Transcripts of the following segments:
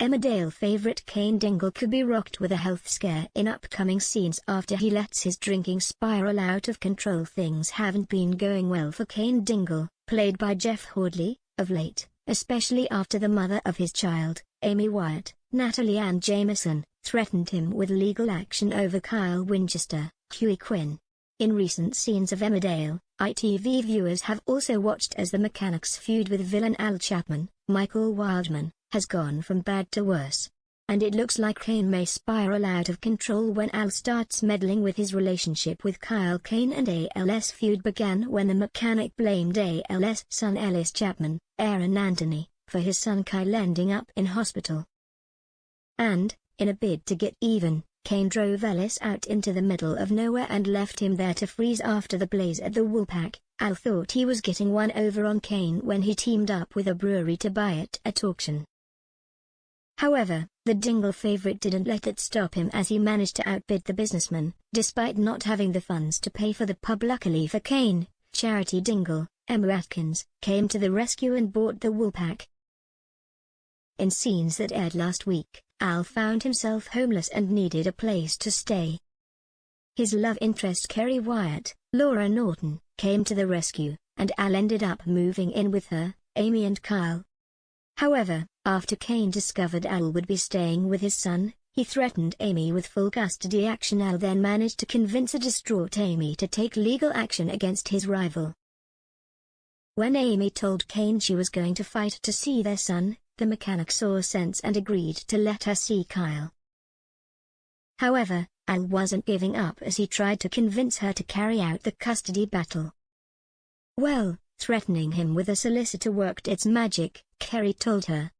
Emmerdale favourite Cain Dingle could be rocked with a health scare in upcoming scenes after he lets his drinking spiral out of control. Things haven't been going well for Cain Dingle, played by Jeff Hordley, of late, especially after the mother of his child, Amy Wyatt, Natalie Ann Jameson, threatened him with legal action over Kyle Winchester, Huey Quinn. In recent scenes of Emmerdale, ITV viewers have also watched as the mechanic's feud with villain Al Chapman, Michael Wildman, has gone from bad to worse. And it looks like Cain may spiral out of control when Al starts meddling with his relationship with Kyle. Cain and AL's feud began when the mechanic blamed AL's son Ellis Chapman, Aaron Anthony, for his son Kyle ending up in hospital. And, in a bid to get even, Cain drove Ellis out into the middle of nowhere and left him there to freeze after the blaze at the Woolpack. Al thought he was getting one over on Cain when he teamed up with a brewery to buy it at auction. However, the Dingle favourite didn't let it stop him as he managed to outbid the businessman, despite not having the funds to pay for the pub. Luckily for Cain, Charity Dingle, Emma Atkins, came to the rescue and bought the Woolpack. In scenes that aired last week, Al found himself homeless and needed a place to stay. His love interest Kerry Wyatt, Laura Norton, came to the rescue, and Al ended up moving in with her, Amy and Kyle. However, after Cain discovered Al would be staying with his son, he threatened Amy with full custody action. Al then managed to convince a distraught Amy to take legal action against his rival. When Amy told Cain she was going to fight to see their son, the mechanic saw sense and agreed to let her see Kyle. However, Al wasn't giving up as he tried to convince her to carry out the custody battle. Well, threatening him with a solicitor worked its magic, Kerry told her.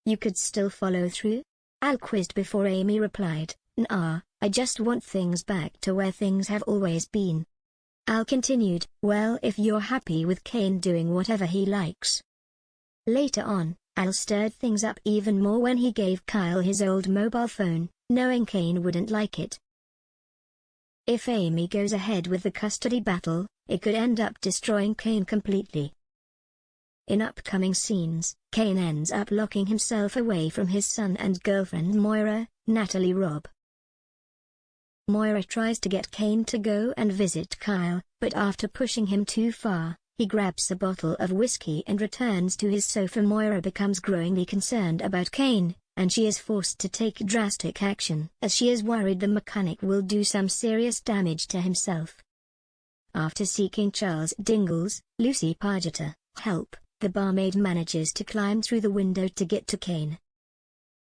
You could still follow through? Al quizzed before Amy replied, Nah, I just want things back to where things have always been. Al continued, well, if you're happy with Cain doing whatever he likes. Later on, Al stirred things up even more when he gave Kyle his old mobile phone, knowing Cain wouldn't like it. If Amy goes ahead with the custody battle, it could end up destroying Cain completely. In upcoming scenes, Cain ends up locking himself away from his son and girlfriend Moira, Natalie Robb. Moira tries to get Cain to go and visit Kyle, but after pushing him too far, he grabs a bottle of whiskey and returns to his sofa. Moira becomes growingly concerned about Cain, and she is forced to take drastic action as she is worried the mechanic will do some serious damage to himself. After seeking Charles Dingle's, Lucy Pargeter, help, the barmaid manages to climb through the window to get to Cain.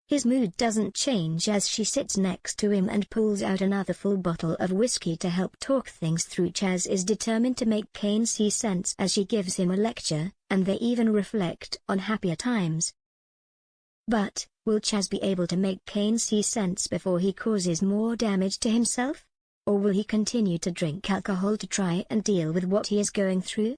His mood doesn't change as she sits next to him and pulls out another full bottle of whiskey to help talk things through. Chaz is determined to make Cain see sense as she gives him a lecture, and they even reflect on happier times. But, will Chaz be able to make Cain see sense before he causes more damage to himself? Or will he continue to drink alcohol to try and deal with what he is going through?